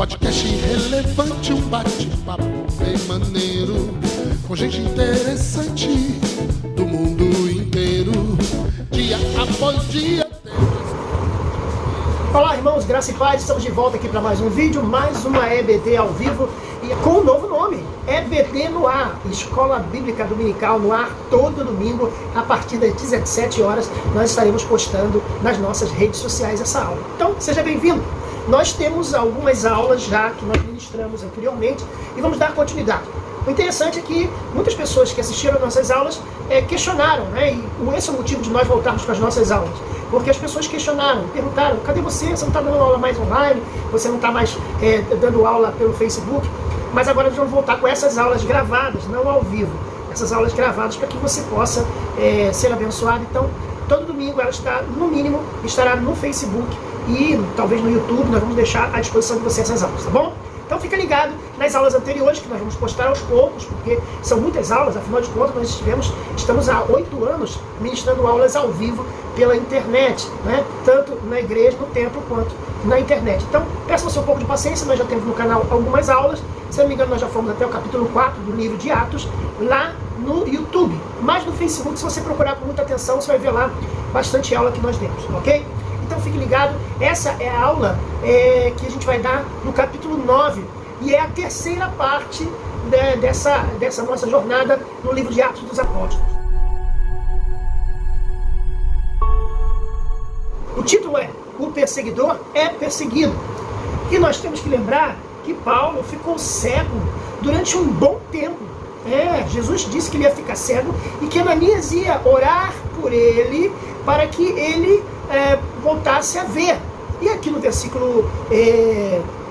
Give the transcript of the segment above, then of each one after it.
Podcast relevante, um bate-papo bem maneiro, com gente interessante do mundo inteiro, dia após dia. Olá, irmãos, graça e paz, estamos de volta aqui para mais um vídeo, mais uma EBD ao vivo e com um novo nome, EBD no ar, Escola Bíblica Dominical no ar, todo domingo, a partir das 17 horas, nós estaremos postando nas nossas redes sociais essa aula. Então, seja bem-vindo! Nós temos algumas aulas já que nós ministramos anteriormente e vamos dar continuidade. O interessante é que muitas pessoas que assistiram às nossas aulas questionaram, né? E esse é o motivo de nós voltarmos para as nossas aulas. Porque as pessoas questionaram, perguntaram, cadê você? Você não está dando aula mais online? Você não está mais dando aula pelo Facebook? Mas agora nós vamos voltar com essas aulas gravadas, não ao vivo. Essas aulas gravadas para que você possa ser abençoado. Então, todo domingo ela está, no mínimo, estará no Facebook e talvez no YouTube. Nós vamos deixar à disposição de você essas aulas, tá bom? Então fica ligado nas aulas anteriores que nós vamos postar aos poucos, porque são muitas aulas, afinal de contas nós estamos há 8 anos ministrando aulas ao vivo pela internet, né? Tanto na igreja, no templo, quanto na internet. Então peço você um pouco de paciência, nós já temos no canal algumas aulas, se não me engano nós já fomos até o capítulo 4 do livro de Atos, lá no YouTube. Mas no Facebook, se você procurar com muita atenção, você vai ver lá bastante aula que nós temos, ok? Então fique ligado, essa é a aula que a gente vai dar no capítulo 9 e é a terceira parte dessa nossa jornada no livro de Atos dos Apóstolos. O título é O Perseguidor é Perseguido. E nós temos que lembrar que Paulo ficou cego durante um bom tempo. Jesus disse que ele ia ficar cego e que Ananias ia orar por ele para que ele voltasse a ver. E aqui no versículo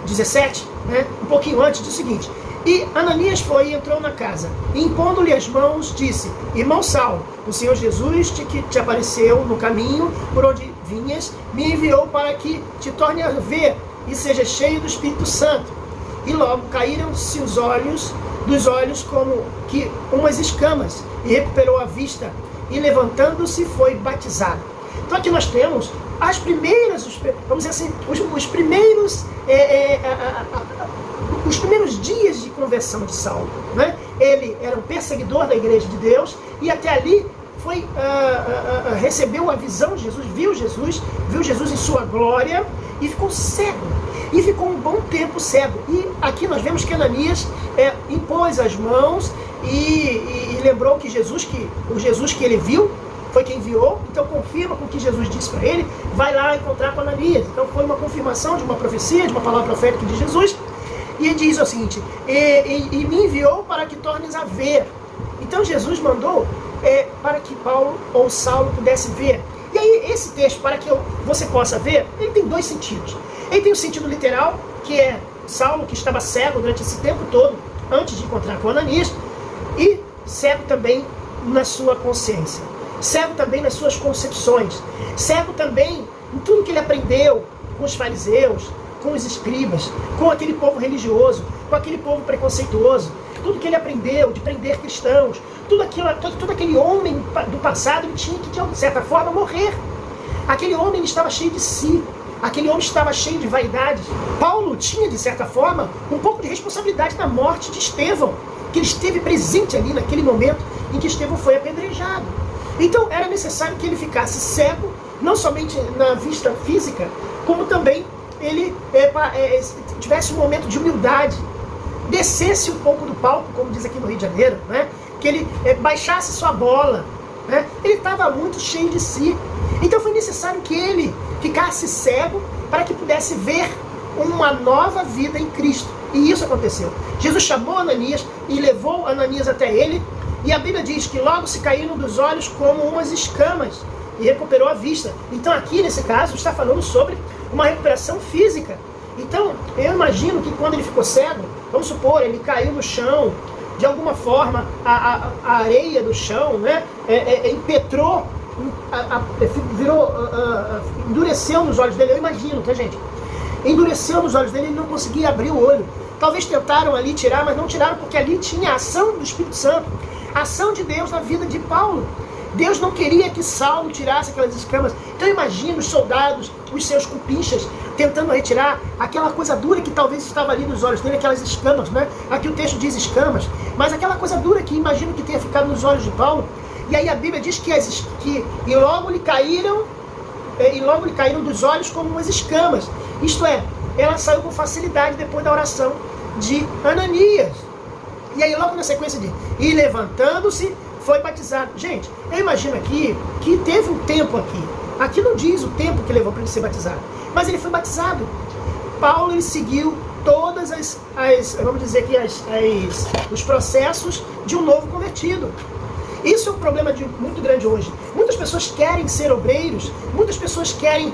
17, né, um pouquinho antes, diz o seguinte: e Ananias foi e entrou na casa, e impondo-lhe as mãos, disse: irmão Saulo, o Senhor Jesus que te apareceu no caminho por onde vinhas, me enviou para que te torne a ver e seja cheio do Espírito Santo. E logo caíram-se os olhos dos olhos como que umas escamas, e recuperou a vista, e levantando-se foi batizado. Então aqui nós temos as primeiras, vamos dizer assim, os primeiros dias de conversão de Saulo, né? Ele era um perseguidor da igreja de Deus e até ali recebeu a visão de Jesus, viu Jesus em sua glória e ficou cego. E ficou um bom tempo cego. E aqui nós vemos que Ananias impôs as mãos e lembrou que o Jesus que ele viu foi quem enviou, então confirma com o que Jesus disse para ele, vai lá encontrar com Ananias. Então foi uma confirmação de uma profecia, de uma palavra profética de Jesus. E ele diz o seguinte: e me enviou para que tornes a ver. Então Jesus mandou para que Paulo ou Saulo pudesse ver. E aí esse texto, para que você possa ver, ele tem dois sentidos. Ele tem o sentido literal, que é Saulo que estava cego durante esse tempo todo, antes de encontrar com Ananias, e cego também na sua consciência, cego também nas suas concepções, cego também em tudo que ele aprendeu com os fariseus, com os escribas, com aquele povo religioso, com aquele povo preconceituoso, tudo que ele aprendeu de prender cristãos, todo aquele homem do passado, ele tinha que, de certa forma, morrer. Aquele homem ele estava cheio de si, aquele homem estava cheio de vaidades. Paulo tinha, de certa forma, um pouco de responsabilidade na morte de Estevão, que ele esteve presente ali naquele momento em que Estevão foi apedrejado. Então era necessário que ele ficasse cego, não somente na vista física, como também ele tivesse um momento de humildade, descesse um pouco do palco, como diz aqui no Rio de Janeiro, né? Que ele baixasse sua bola, né? Ele estava muito cheio de si. Então foi necessário que ele ficasse cego para que pudesse ver uma nova vida em Cristo. E isso aconteceu. Jesus chamou Ananias e levou Ananias até ele, e a Bíblia diz que logo se caíram dos olhos como umas escamas e recuperou a vista. Então aqui nesse caso está falando sobre uma recuperação física. Então eu imagino que quando ele ficou cego, vamos supor, ele caiu no chão, de alguma forma a areia do chão, né, impetrou, endureceu nos olhos dele. Eu imagino, tá, gente? Endureceu nos olhos dele, ele não conseguia abrir o olho. Talvez tentaram ali tirar, mas não tiraram, porque ali tinha a ação do Espírito Santo, a ação de Deus na vida de Paulo. Deus não queria que Saulo tirasse aquelas escamas. Então imagina os soldados, os seus cupinchas, tentando retirar aquela coisa dura que talvez estava ali nos olhos dele, aquelas escamas, né? Aqui o texto diz escamas, mas aquela coisa dura que imagino que tenha ficado nos olhos de Paulo. E aí a Bíblia diz e logo lhe caíram dos olhos como umas escamas. Isto é, ela saiu com facilidade depois da oração de Ananias. E aí logo na sequência diz, e levantando-se, foi batizado. Gente, eu imagino aqui que teve um tempo aqui. Aqui não diz o tempo que levou para ele ser batizado, mas ele foi batizado. Paulo, ele seguiu todas vamos dizer que os processos de um novo convertido. Isso é um problema muito grande hoje. Muitas pessoas querem ser obreiros, muitas pessoas querem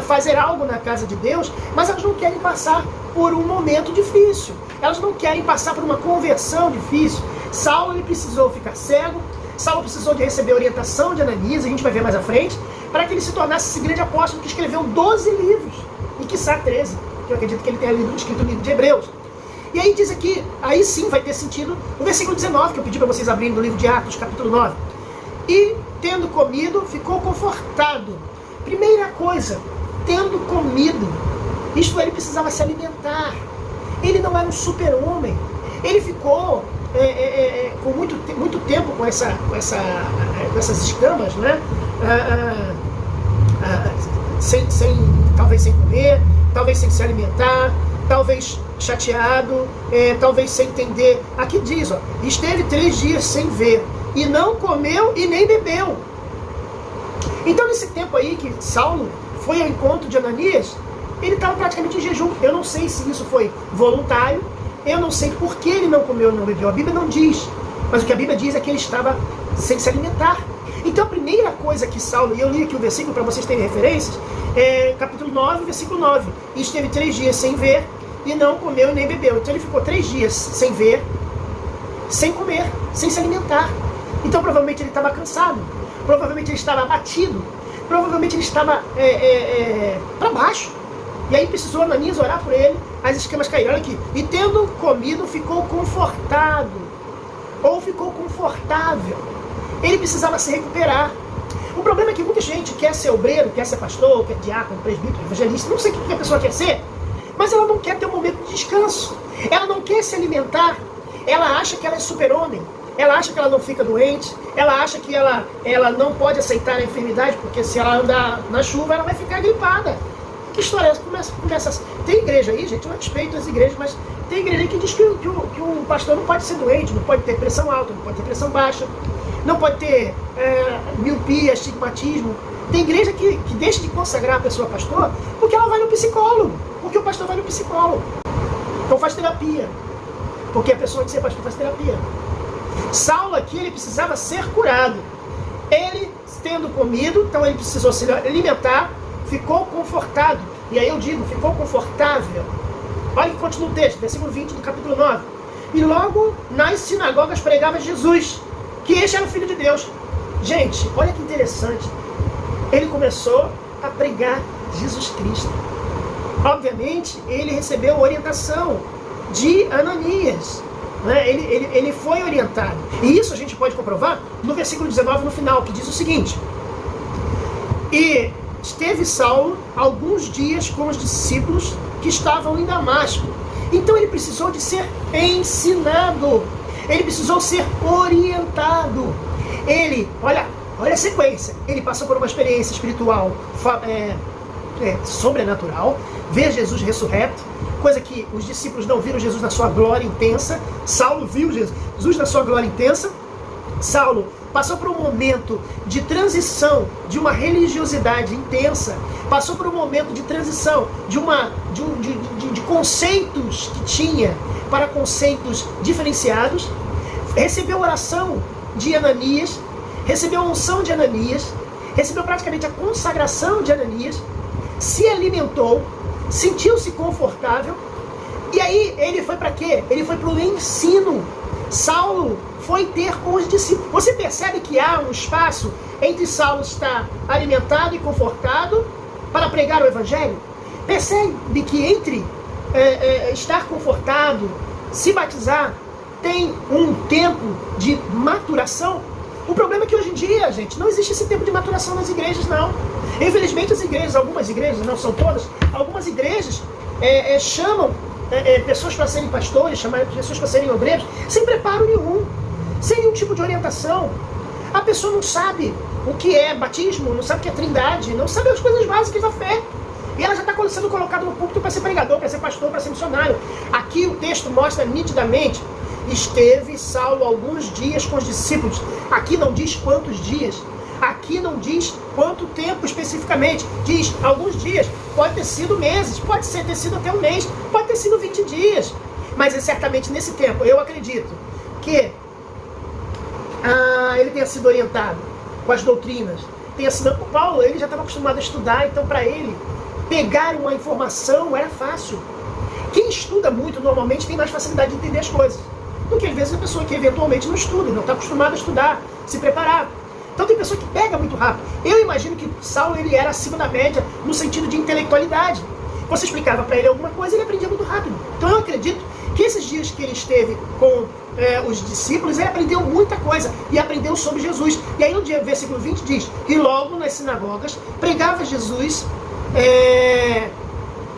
fazer algo na casa de Deus, mas elas não querem passar por um momento difícil. Elas não querem passar por uma conversão difícil. Saulo, ele precisou ficar cego. Saulo precisou de receber a orientação de Ananias, a gente vai ver mais à frente, para que ele se tornasse esse grande apóstolo que escreveu 12 livros, e quiçá 13, que eu acredito que ele tenha escrito o livro de Hebreus. E aí diz aqui, aí sim vai ter sentido, o versículo 19, que eu pedi para vocês abrirem no livro de Atos, capítulo 9. E, tendo comido, ficou confortado. Primeira coisa, tendo comido, isto é, ele precisava se alimentar. Ele não era um super-homem. Ele ficou com muito tempo com essas escamas, né? Talvez sem comer, talvez sem se alimentar, talvez chateado, talvez sem entender. Aqui diz, ó, esteve 3 dias sem ver, e não comeu e nem bebeu. Então nesse tempo aí que Saulo foi ao encontro de Ananias, ele estava praticamente em jejum. Eu não sei se isso foi voluntário, eu não sei por que ele não comeu e não bebeu. A Bíblia não diz, mas o que a Bíblia diz é que ele estava sem se alimentar. Então a primeira coisa que Saulo, e eu li aqui o versículo para vocês terem referências, capítulo 9, versículo 9. E esteve 3 dias sem ver, e não comeu e nem bebeu. Então ele ficou 3 dias sem ver, sem comer, sem se alimentar. Então provavelmente ele estava cansado, provavelmente ele estava abatido, provavelmente ele estava para baixo. E aí precisou Ananias orar por ele, as escamas caíram. Olha aqui, e tendo comido ficou confortado, ou ficou confortável. Ele precisava se recuperar. O problema é que muita gente quer ser obreiro, quer ser pastor, quer diácono, presbítero, evangelista, não sei o que a pessoa quer ser, mas ela não quer ter um momento de descanso. Ela não quer se alimentar. Ela acha que ela é super-homem. Ela acha que ela não fica doente. Ela acha que ela não pode aceitar a enfermidade, porque se ela andar na chuva, ela vai ficar gripada. Que história é essa? Começa assim. Tem igreja aí, gente, eu respeito as igrejas, mas tem igreja aí que diz que o pastor não pode ser doente, não pode ter pressão alta, não pode ter pressão baixa, não pode ter miopia, astigmatismo. Tem igreja que deixa de consagrar a pessoa pastor porque ela vai no psicólogo, porque o pastor vai no psicólogo. Então faz terapia, porque a pessoa que ser pastor faz terapia. Saulo aqui, ele precisava ser curado. Ele, tendo comido, então ele precisou se alimentar, ficou confortado. E aí eu digo, ficou confortável. Olha que continua o texto, versículo 20 do capítulo 9. E logo nas sinagogas pregava Jesus, que este era o Filho de Deus. Gente, olha que interessante. Ele começou a pregar Jesus Cristo. Obviamente, ele recebeu orientação de Ananias. Né? Ele foi orientado. E isso a gente pode comprovar no versículo 19, no final, que diz o seguinte. E esteve Saulo alguns dias com os discípulos que estavam em Damasco. Então ele precisou de ser ensinado. Ele precisou ser orientado. Ele, olha a sequência. Ele passou por uma experiência espiritual sobrenatural. Ver Jesus ressurreto, coisa que os discípulos não viram Jesus na sua glória intensa. Saulo viu Jesus na sua glória intensa. Saulo passou por um momento de transição de uma religiosidade intensa, passou por um momento de transição de conceitos que tinha para conceitos diferenciados, recebeu a oração de Ananias, recebeu a unção de Ananias, recebeu praticamente a consagração de Ananias, se alimentou, sentiu-se confortável, e aí ele foi para quê? Ele foi para o ensino. Saulo foi ter com os discípulos. Você percebe que há um espaço entre Saulo estar alimentado e confortado para pregar o Evangelho? Percebe que entre estar confortado, se batizar, tem um tempo de maturação? O problema é que hoje em dia, gente, não existe esse tempo de maturação nas igrejas, não. Infelizmente as igrejas, algumas igrejas, não são todas, algumas igrejas chamam pessoas para serem pastores, chamam pessoas para serem obreiros, sem preparo nenhum, sem nenhum tipo de orientação. A pessoa não sabe o que é batismo, não sabe o que é trindade, não sabe as coisas básicas da fé. E ela já está sendo colocada no púlpito para ser pregador, para ser pastor, para ser missionário. Aqui o texto mostra nitidamente: esteve Saulo alguns dias com os discípulos. Aqui não diz quantos dias. Aqui não diz quanto tempo especificamente. Diz alguns dias. Pode ter sido meses, pode ter sido até um mês, pode ter sido 20 dias. Mas certamente nesse tempo, eu acredito que ele tenha sido orientado com as doutrinas. O Paulo, ele já estava acostumado a estudar, então para ele pegar uma informação era fácil. Quem estuda muito normalmente tem mais facilidade de entender as coisas do que às vezes a pessoa que eventualmente não estuda, não está acostumada a estudar, se preparar. Então tem pessoa que pega muito rápido. Eu imagino que Saulo, ele era acima da média no sentido de intelectualidade. Você explicava para ele alguma coisa, ele aprendia muito rápido. Então eu acredito que esses dias que ele esteve com os discípulos, ele aprendeu muita coisa e aprendeu sobre Jesus. E aí no versículo 20 diz: e logo nas sinagogas pregava Jesus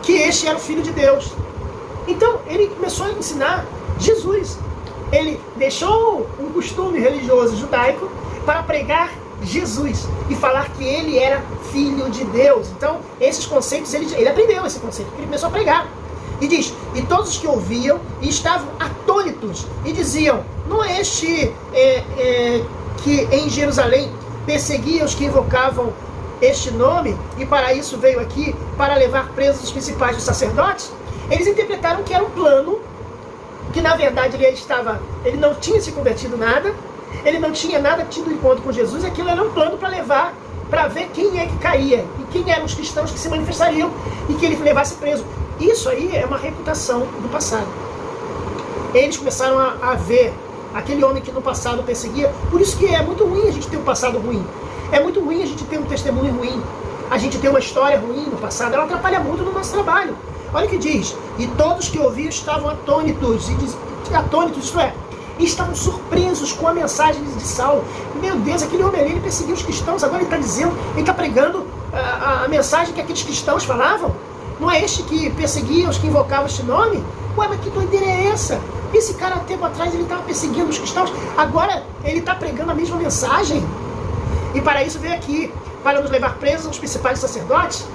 que este era o Filho de Deus. Então ele começou a ensinar Jesus. Ele deixou um costume religioso judaico para pregar Jesus e falar que ele era Filho de Deus. Então esses conceitos, ele aprendeu esse conceito, ele começou a pregar. E diz: e todos os que ouviam estavam atônitos e diziam: não é este que em Jerusalém perseguia os que invocavam este nome, e para isso veio aqui, para levar presos os principais dos sacerdotes? Eles interpretaram que era um plano, que na verdade ele não tinha se convertido nada, ele não tinha nada tido encontro com Jesus, aquilo era um plano para levar, para ver quem é que caía, e quem eram os cristãos que se manifestariam, e que ele levasse preso. Isso aí é uma reputação do passado. Eles começaram a ver aquele homem que no passado perseguia. Por isso que é muito ruim a gente ter um passado ruim. É muito ruim a gente ter um testemunho ruim. A gente ter uma história ruim no passado. Ela atrapalha muito no nosso trabalho. Olha o que diz: e todos que ouviam estavam atônitos. Atônitos, isto é, estavam surpresos com a mensagem de Saulo. Meu Deus, aquele homem ali, ele perseguiu os cristãos. Agora ele está dizendo, ele está pregando a mensagem que aqueles cristãos falavam. Não é este que perseguia os que invocavam este nome? Ué, mas que doideira é essa? Esse cara, há tempo atrás, ele estava perseguindo os cristãos, agora ele está pregando a mesma mensagem? E para isso veio aqui, para nos levar presos aos principais sacerdotes?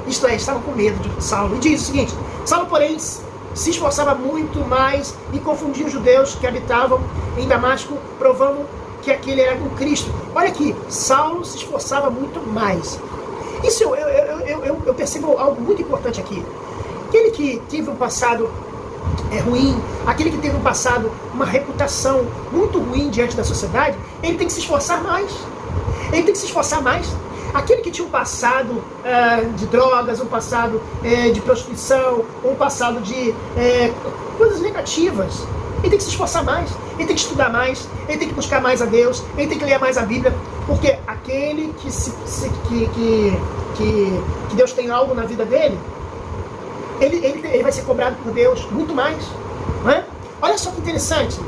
Isto é, estavam com medo de Saulo. E diz o seguinte: Saulo, porém, se esforçava muito mais e confundia os judeus que habitavam em Damasco, provando que aquele era o Cristo. Olha aqui, Saulo se esforçava muito mais. Isso eu percebo algo muito importante aqui. Aquele que teve um passado ruim, aquele que teve um passado, uma reputação muito ruim diante da sociedade, ele tem que se esforçar mais. Ele tem que se esforçar mais. Aquele que tinha um passado de drogas, um passado de prostituição, um passado de coisas negativas, ele tem que se esforçar mais, ele tem que estudar mais, ele tem que buscar mais a Deus, ele tem que ler mais a Bíblia, porque aquele que Deus tem algo na vida dele, ele vai ser cobrado por Deus muito mais, não é? Olha só que interessante.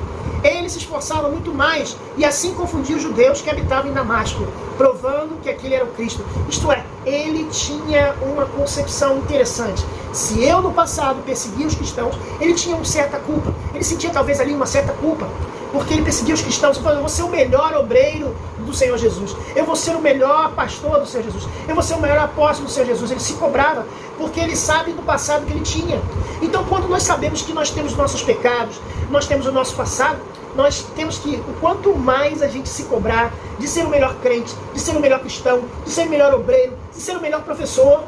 Ele se esforçava muito mais e assim confundia os judeus que habitavam em Damasco, provando que aquele era o Cristo. Isto é, ele tinha uma concepção interessante. Se eu no passado perseguia os cristãos, ele tinha uma certa culpa. Ele sentia talvez ali uma certa culpa, porque ele perseguia os cristãos. Ele falou: eu vou ser o melhor obreiro do Senhor Jesus, eu vou ser o melhor pastor do Senhor Jesus, eu vou ser o melhor apóstolo do Senhor Jesus. Ele se cobrava, porque ele sabe do passado que ele tinha. Então, quando nós sabemos que nós temos nossos pecados, nós temos o nosso passado, nós temos que, o quanto mais a gente se cobrar de ser o melhor crente, de ser o melhor cristão, de ser o melhor obreiro, de ser o melhor professor.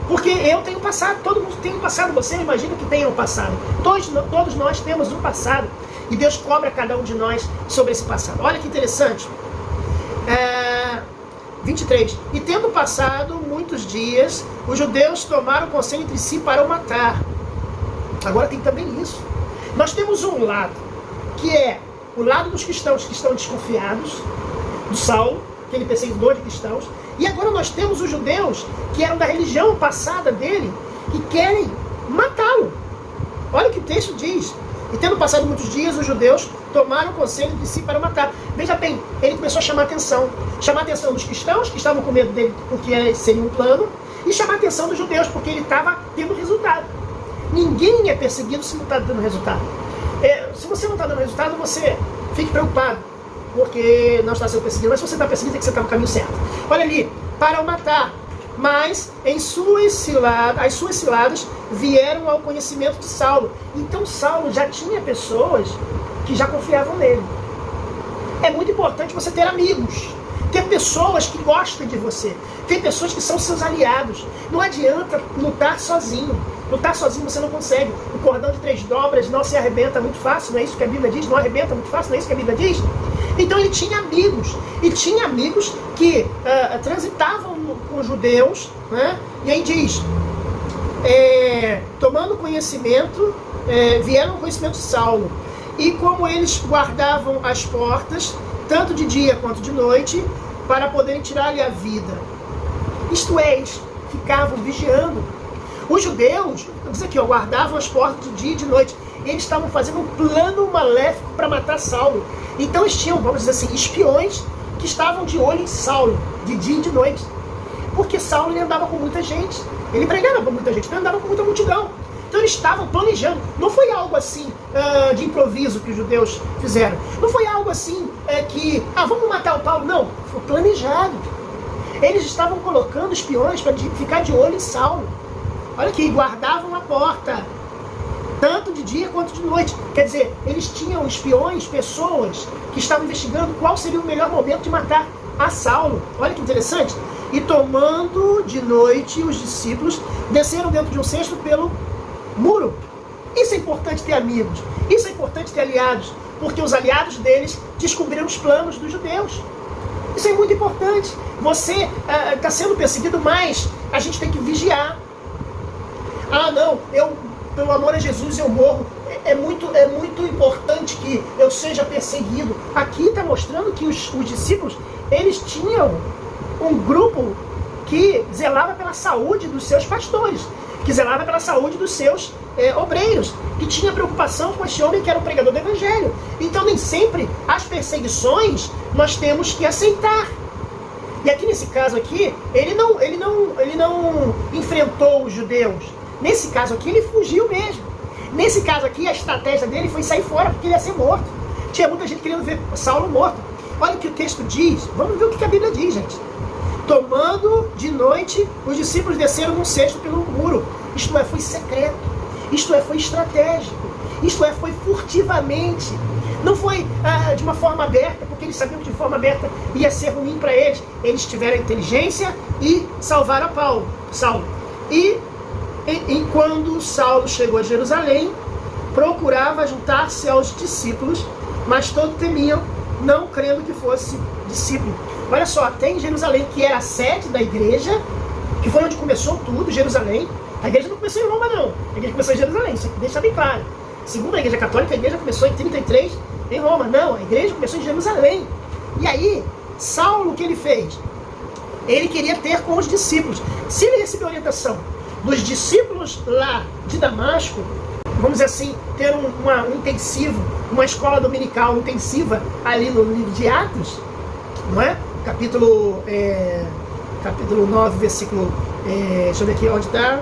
Porque eu tenho passado, todo mundo tem um passado, você imagina que tenha um passado. Todos nós temos um passado. E Deus cobra cada um de nós sobre esse passado. Olha que interessante. 23. E tendo passado muitos dias, os judeus tomaram conselho entre si para o matar. Agora tem também isso. Nós temos um lado, que é o lado dos cristãos que estão desconfiados do Saulo, aquele perseguidor de cristãos. E agora nós temos os judeus que eram da religião passada dele, que querem matá-lo. Olha o que o texto diz. E tendo passado muitos dias, os judeus tomaram o conselho de si para matar. Veja bem, ele começou a chamar a atenção dos cristãos, que estavam com medo dele porque seria um plano, e chamar a atenção dos judeus, porque ele estava tendo resultado. Ninguém é perseguido se não está dando resultado. Se você não está dando resultado, você fique preocupado, porque não está sendo perseguido. Mas se você está perseguido, é que você está no caminho certo. Olha ali, para o matar. Mas as suas ciladas vieram ao conhecimento de Saulo. Então Saulo já tinha pessoas que já confiavam nele. É muito importante você ter amigos, ter pessoas que gostam de você, ter pessoas que são seus aliados. Não adianta lutar sozinho. Lutar sozinho você não consegue. O cordão de 3 dobras não se arrebenta muito fácil, não é isso que a Bíblia diz? Não arrebenta muito fácil, não é isso que a Bíblia diz? Então ele tinha amigos, e tinha amigos que transitavam com os judeus, né? E aí diz, tomando conhecimento, vieram ao conhecimento de Saulo, e como eles guardavam as portas, tanto de dia quanto de noite, para poderem tirar-lhe a vida. Isto é, eles ficavam vigiando. Os judeus, diz aqui, guardavam as portas de dia e de noite. Eles estavam fazendo um plano maléfico para matar Saulo. Então eles tinham, vamos dizer assim, espiões que estavam de olho em Saulo, de dia e de noite. Porque Saulo ele andava com muita gente. Ele pregava com muita gente, ele andava com muita multidão. Então eles estavam planejando. Não foi algo assim de improviso que os judeus fizeram. Não foi algo assim que, vamos matar o Paulo. Não, foi planejado. Eles estavam colocando espiões para ficar de olho em Saulo. Olha aqui, guardavam a porta, tanto de dia quanto de noite. Quer dizer, eles tinham espiões, pessoas que estavam investigando qual seria o melhor momento de matar a Saulo. Olha que interessante. E tomando de noite, os discípulos desceram dentro de um cesto pelo muro. Isso é importante ter amigos, isso é importante ter aliados, porque os aliados deles descobriram os planos dos judeus. Isso é muito importante. Você está sendo perseguido, mas a gente tem que vigiar. Não, pelo amor a Jesus, eu morro. É muito importante que eu seja perseguido. Aqui está mostrando que os discípulos, eles tinham um grupo que zelava pela saúde dos seus pastores, que zelava pela saúde dos seus obreiros, que tinha preocupação com esse homem que era o pregador do Evangelho. Então nem sempre as perseguições nós temos que aceitar. E aqui nesse caso aqui, ele não enfrentou os judeus. Nesse caso aqui, ele fugiu mesmo. Nesse caso aqui, a estratégia dele foi sair fora, porque ele ia ser morto. Tinha muita gente querendo ver Saulo morto. Olha o que o texto diz. Vamos ver o que a Bíblia diz, gente. Tomando de noite, os discípulos desceram num cesto pelo muro. Isto é, foi secreto. Isto é, foi estratégico. Isto é, foi furtivamente. Não foi de uma forma aberta, porque eles sabiam que de forma aberta ia ser ruim para eles. Eles tiveram a inteligência e salvaram Saulo. E quando Saulo chegou a Jerusalém, procurava juntar-se aos discípulos, mas todos temiam, não crendo que fosse discípulo. Olha só, tem Jerusalém, que era a sede da igreja, que foi onde começou tudo, Jerusalém. A igreja não começou em Roma, não. A igreja começou em Jerusalém, isso aqui deixa bem claro. Segundo a igreja católica, a igreja começou em 33 em Roma. Não, a igreja começou em Jerusalém. E aí, Saulo, o que ele fez? Ele queria ter com os discípulos. Se ele recebeu orientação dos discípulos lá de Damasco, vamos dizer assim, ter um intensivo, uma escola dominical intensiva ali no livro de Atos, não é? Capítulo 9, versículo, deixa eu ver aqui onde está,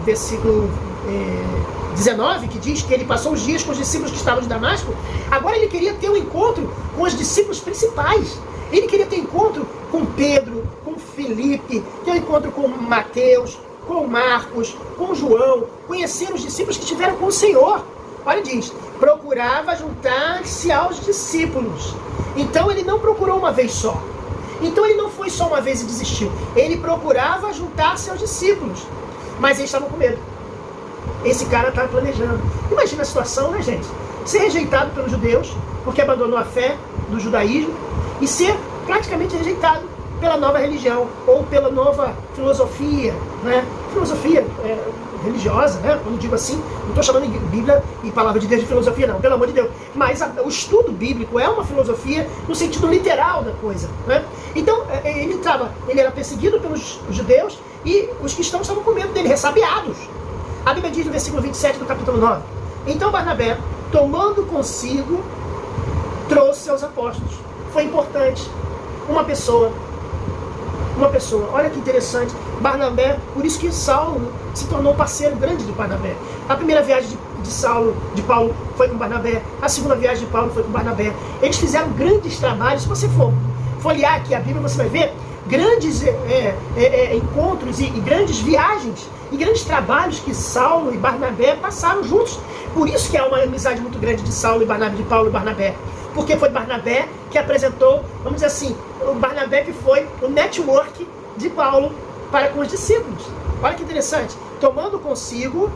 versículo 19, que diz que ele passou os dias com os discípulos que estavam de Damasco. Agora ele queria ter um encontro com os discípulos principais. Ele queria ter encontro com Pedro, com Filipe, ter um encontro com Mateus, com Marcos, com João, conhecer os discípulos que estiveram com o Senhor. Olha, diz, procurava juntar-se aos discípulos. Então ele não procurou uma vez só. Então ele não foi só uma vez e desistiu. Ele procurava juntar-se aos discípulos. Mas eles estavam com medo. Esse cara estava planejando. Imagina a situação, né, gente? Ser rejeitado pelos judeus, porque abandonou a fé do judaísmo, e ser praticamente rejeitado pela nova religião, ou pela nova filosofia, né? Filosofia religiosa, né? Quando digo assim, não estou chamando de Bíblia e palavra de Deus de filosofia, não, pelo amor de Deus. Mas o estudo bíblico é uma filosofia no sentido literal da coisa, né? Então, ele era perseguido pelos judeus, e os cristãos estavam com medo dele, ressabiados. A Bíblia diz no versículo 27 do capítulo 9, Então Barnabé, tomando consigo, trouxe seus apóstolos. Foi importante. Uma pessoa. Olha que interessante. Barnabé, por isso que Saulo se tornou parceiro grande de Barnabé. A primeira viagem de Paulo foi com Barnabé. A segunda viagem de Paulo foi com Barnabé. Eles fizeram grandes trabalhos. Se você for folhear aqui a Bíblia, você vai ver grandes encontros e grandes viagens e grandes trabalhos que Saulo e Barnabé passaram juntos. Por isso que há uma amizade muito grande de Saulo e Barnabé, de Paulo e Barnabé. Porque foi Barnabé que apresentou, vamos dizer assim, o Barnabé que foi o network de Paulo para com os discípulos. Olha que interessante. Tomando consigo,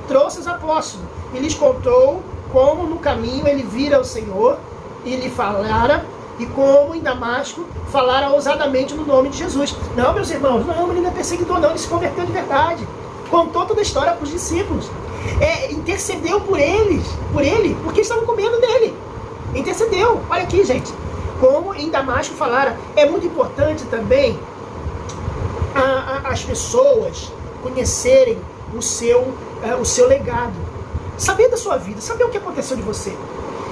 trouxe os apóstolos e lhes contou como no caminho ele vira o Senhor e lhe falara, e como em Damasco falara ousadamente no nome de Jesus. Não, meus irmãos, não, ele não é perseguidor, não, ele se converteu de verdade. Contou toda a história para os discípulos. Intercedeu por ele, porque estavam com medo dele. Intercedeu. Olha aqui, gente. Como em Damasco falara. É muito importante também as pessoas conhecerem o seu legado. Saber da sua vida, saber o que aconteceu de você.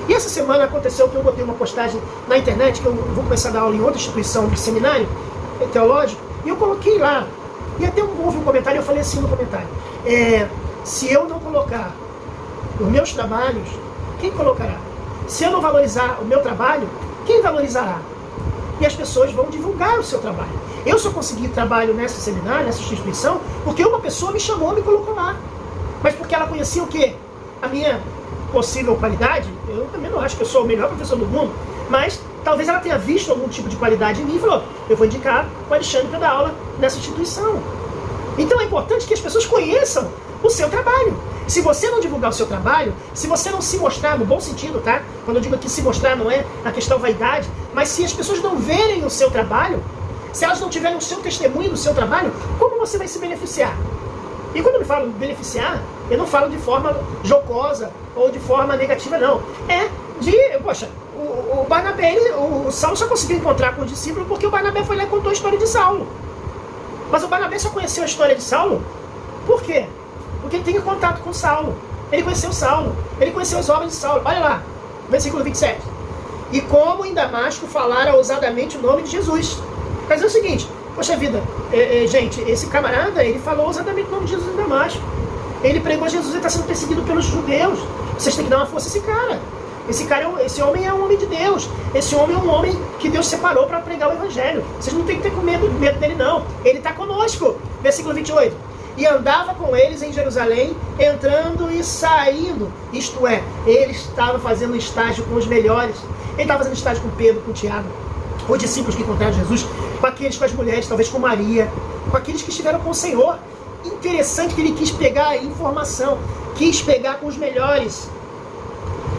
E essa semana aconteceu que eu botei uma postagem na internet, que eu vou começar a dar aula em outra instituição de seminário teológico, e eu coloquei lá. E até houve um comentário, eu falei assim no comentário. Se eu não colocar os meus trabalhos, quem colocará? Se eu não valorizar o meu trabalho, quem valorizará? E as pessoas vão divulgar o seu trabalho. Eu só consegui trabalho nesse seminário, nessa instituição, porque uma pessoa me chamou e me colocou lá. Mas porque ela conhecia o quê? A minha possível qualidade. Eu também não acho que eu sou o melhor professor do mundo, mas talvez ela tenha visto algum tipo de qualidade em mim e falou, eu vou indicar o Alexandre para dar aula nessa instituição. Então é importante que as pessoas conheçam o seu trabalho. Se você não divulgar o seu trabalho, se você não se mostrar, no bom sentido, tá? Quando eu digo aqui se mostrar não é a questão vaidade, mas se as pessoas não verem o seu trabalho, se elas não tiverem o seu testemunho do seu trabalho, como você vai se beneficiar? E quando eu falo beneficiar, eu não falo de forma jocosa ou de forma negativa, não. Poxa, o Barnabé, o Saulo só conseguiu encontrar com o discípulo porque o Barnabé foi lá e contou a história de Saulo. Mas o Barnabé só conheceu a história de Saulo, por quê? Porque ele tem contato com Saulo. Ele conheceu Saulo, ele conheceu as obras de Saulo. Olha lá, versículo 27. E como em Damasco falara ousadamente o nome de Jesus. Quer dizer o seguinte, poxa vida, gente, esse camarada, ele falou ousadamente o nome de Jesus em Damasco. Ele pregou Jesus, ele está sendo perseguido pelos judeus. Vocês têm que dar uma força a esse cara. Esse homem é um homem de Deus. Esse homem é um homem que Deus separou para pregar o evangelho. Vocês não têm que ter medo dele, não. Ele está conosco. Versículo 28. E andava com eles em Jerusalém, entrando e saindo. Isto é, ele estava fazendo estágio com os melhores. Ele estava fazendo estágio com Pedro, com Tiago, os discípulos que encontraram Jesus, com as mulheres, talvez com Maria, com aqueles que estiveram com o Senhor. Interessante que ele quis pegar a informação, quis pegar com os melhores.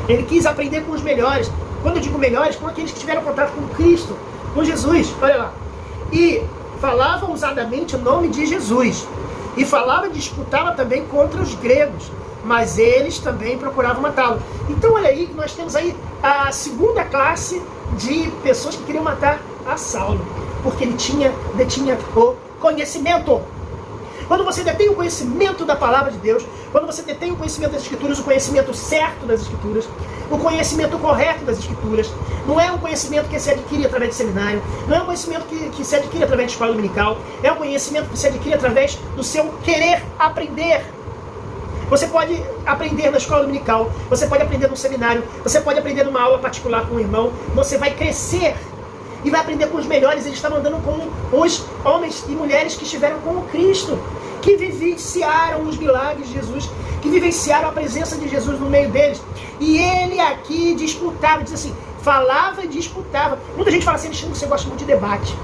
Ele quis aprender com os melhores. Quando eu digo melhores, com aqueles que tiveram contato com Cristo, com Jesus. Olha lá. E falava ousadamente o nome de Jesus. E falava e disputava também contra os gregos. Mas eles também procuravam matá-lo. Então olha aí que nós temos aí a segunda classe de pessoas que queriam matar a Saulo. Porque ele detinha o conhecimento. Quando você detém o conhecimento da palavra de Deus, quando você detém o conhecimento das Escrituras, o conhecimento certo das Escrituras, o conhecimento correto das Escrituras, não é um conhecimento que se adquire através de seminário, não é um conhecimento que se adquire através de escola dominical, é um conhecimento que se adquire através do seu querer aprender. Você pode aprender na escola dominical, você pode aprender num seminário, você pode aprender numa aula particular com um irmão, você vai crescer e vai aprender com os melhores. Eles estavam andando com os homens e mulheres que estiveram com o Cristo, que vivenciaram os milagres de Jesus, que vivenciaram a presença de Jesus no meio deles. E ele aqui disputava, diz assim, falava e disputava. Muita gente fala assim, Alexandre, você gosta muito de debate.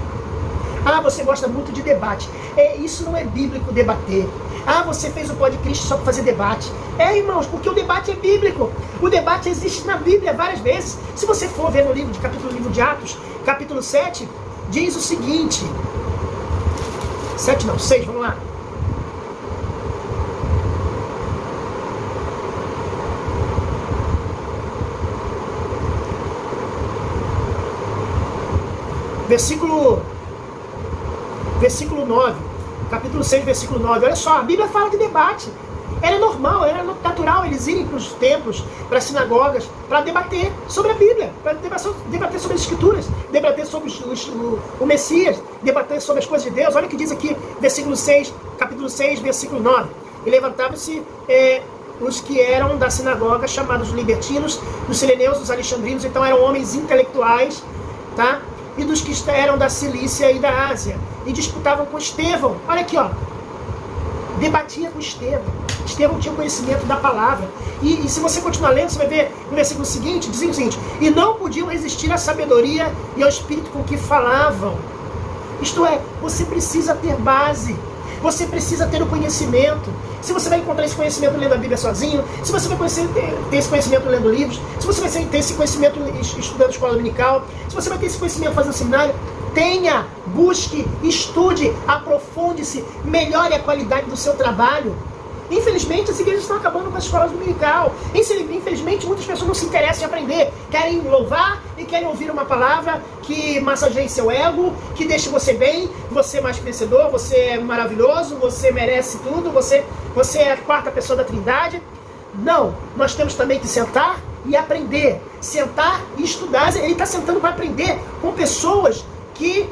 Ah, você gosta muito de debate. Isso não é bíblico, debater. Ah, você fez o podcast só para fazer debate. Irmãos, porque o debate é bíblico. O debate existe na Bíblia várias vezes. Se você for ver no livro de Atos, capítulo 7, diz o seguinte. 6, vamos lá. Versículo 9, capítulo 6, versículo 9, olha só, a Bíblia fala de debate. Era normal, era natural eles irem para os templos, para as sinagogas, para debater sobre a Bíblia, para debater sobre as Escrituras, debater sobre o Messias, debater sobre as coisas de Deus. Olha o que diz aqui, versículo 6, capítulo 6, versículo 9. E levantavam-se os que eram da sinagoga, chamados libertinos, dos sireneus, dos alexandrinos, então eram homens intelectuais, tá? E dos que eram da Cilícia e da Ásia, e disputavam com Estevão. Olha aqui, ó, debatia com Estevão. Estevão tinha conhecimento da palavra. E se você continuar lendo, você vai ver no versículo seguinte, dizendo o seguinte: e não podiam resistir à sabedoria e ao espírito com que falavam. Isto é, você precisa ter base, você precisa ter o conhecimento. Se você vai encontrar esse conhecimento lendo a Bíblia sozinho, se você vai ter esse conhecimento lendo livros, se você vai ter esse conhecimento estudando escola dominical, se você vai ter esse conhecimento fazendo seminário, tenha, busque, estude, aprofunde-se, melhore a qualidade do seu trabalho. Infelizmente, as igrejas estão acabando com a escola dominical. Infelizmente, muitas pessoas não se interessam em aprender. Querem louvar e querem ouvir uma palavra que massageie seu ego, que deixe você bem, você é mais que vencedor, você é maravilhoso, você merece tudo, você é a quarta pessoa da Trindade. Não, nós temos também que sentar e aprender. Sentar e estudar. Ele está sentando para aprender com pessoas que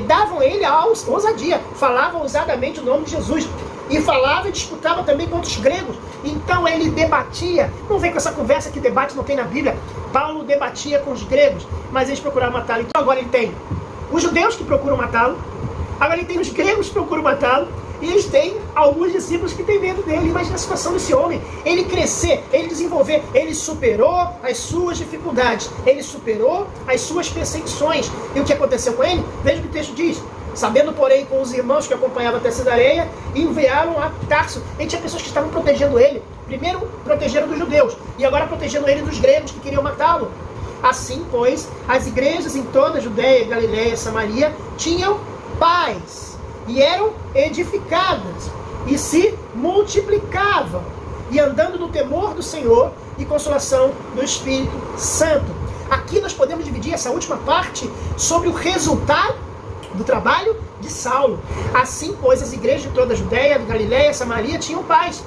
davam a ele a ousadia, falavam ousadamente o nome de Jesus. E falava e disputava também contra os gregos. Então ele debatia. Não vem com essa conversa que debate não tem na Bíblia. Paulo debatia com os gregos, mas eles procuraram matá-lo. Então agora ele tem os judeus que procuram matá-lo. Agora ele tem os gregos que procuram matá-lo. E eles têm alguns discípulos que têm medo dele. Imagina a situação desse homem. Ele crescer, ele desenvolver. Ele superou as suas dificuldades. Ele superou as suas perseguições. E o que aconteceu com ele? Veja o que o texto diz. Sabendo, porém, com os irmãos que acompanhavam até Cesareia, enviaram a Tarso. E tinha pessoas que estavam protegendo ele. Primeiro, protegeram dos judeus. E agora protegendo ele dos gregos que queriam matá-lo. Assim, pois, as igrejas em toda a Judéia, Galiléia e Samaria tinham paz. E eram edificadas. E se multiplicavam. E andando no temor do Senhor e consolação do Espírito Santo. Aqui nós podemos dividir essa última parte sobre o resultado do trabalho de Saulo. Assim, pois, as igrejas de toda a Judéia, Galiléia, Samaria tinham paz,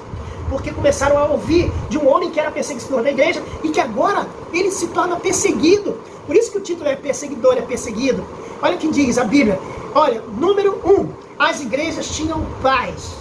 porque começaram a ouvir de um homem que era perseguidor da igreja e que agora ele se torna perseguido. Por isso que o título é perseguidor, é perseguido. Olha o que diz a Bíblia. Olha, número 1, as igrejas tinham paz.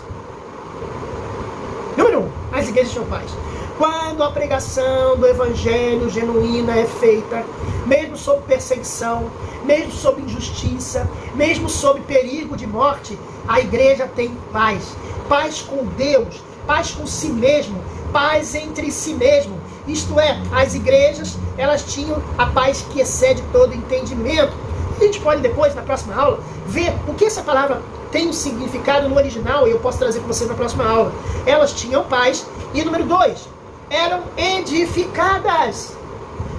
Número 1, as igrejas tinham paz. Quando a pregação do evangelho genuína é feita, mesmo sob perseguição, mesmo sob injustiça, mesmo sob perigo de morte, a igreja tem paz. Paz com Deus, paz com si mesmo, paz entre si mesmo. Isto é, as igrejas, elas tinham a paz que excede todo entendimento. A gente pode depois, na próxima aula, ver o que essa palavra tem um significado no original, e eu posso trazer para vocês na próxima aula. Elas tinham paz. E número 2, eram edificadas.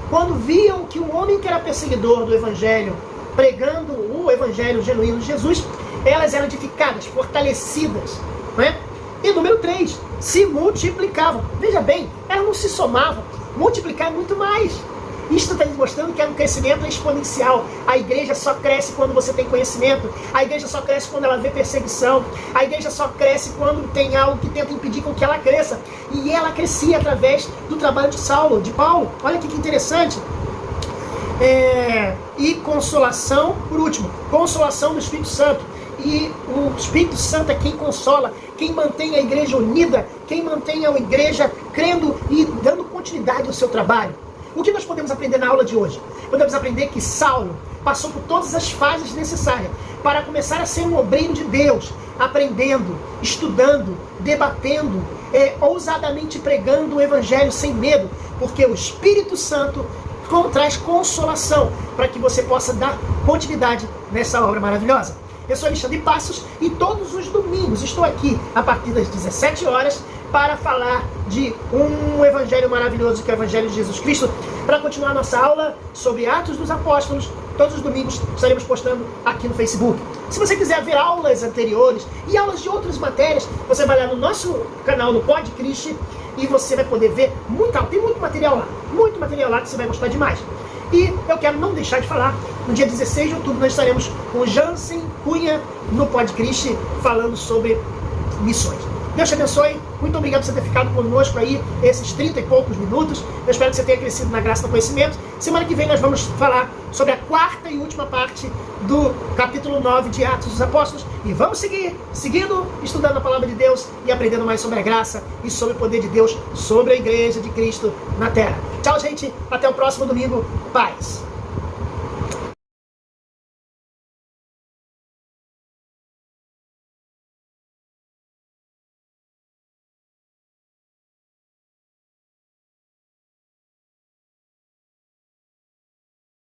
Quando viam que um homem que era perseguidor do evangelho, pregando o evangelho genuíno de Jesus, elas eram edificadas, fortalecidas, não é? E número 3, se multiplicavam. Veja bem, elas não se somavam. Multiplicar é muito mais. Isto está mostrando que é um crescimento exponencial. A igreja só cresce quando você tem conhecimento. A igreja só cresce quando ela vê perseguição. A igreja só cresce quando tem algo que tenta impedir com que ela cresça. E ela crescia através do trabalho de Paulo. Olha que interessante. E consolação, por último, consolação do Espírito Santo. E o Espírito Santo é quem consola, quem mantém a igreja unida, quem mantém a igreja crendo e dando continuidade ao seu trabalho. O que nós podemos aprender na aula de hoje? Podemos aprender que Saulo passou por todas as fases necessárias para começar a ser um obreiro de Deus, aprendendo, estudando, debatendo, ousadamente pregando o Evangelho sem medo, porque o Espírito Santo traz consolação para que você possa dar continuidade nessa obra maravilhosa. Eu sou Alexandre Passos e todos os domingos estou aqui a partir das 17 horas para falar de um evangelho maravilhoso que é o Evangelho de Jesus Cristo, para continuar nossa aula sobre Atos dos Apóstolos. Todos os domingos estaremos postando aqui no Facebook. Se você quiser ver aulas anteriores e aulas de outras matérias, você vai lá no nosso canal no Podcast e você vai poder ver tem muito material lá que você vai gostar demais. E eu quero não deixar de falar, no dia 16 de outubro nós estaremos com o Jansen Cunha no Podcast falando sobre missões. Deus te abençoe. Muito obrigado por você ter ficado conosco aí esses 30 e poucos minutos. Eu espero que você tenha crescido na graça e no conhecimento. Semana que vem nós vamos falar sobre a quarta e última parte do capítulo 9 de Atos dos Apóstolos. E vamos seguindo, estudando a palavra de Deus e aprendendo mais sobre a graça e sobre o poder de Deus, sobre a igreja de Cristo na terra. Tchau, gente. Até o próximo domingo. Paz.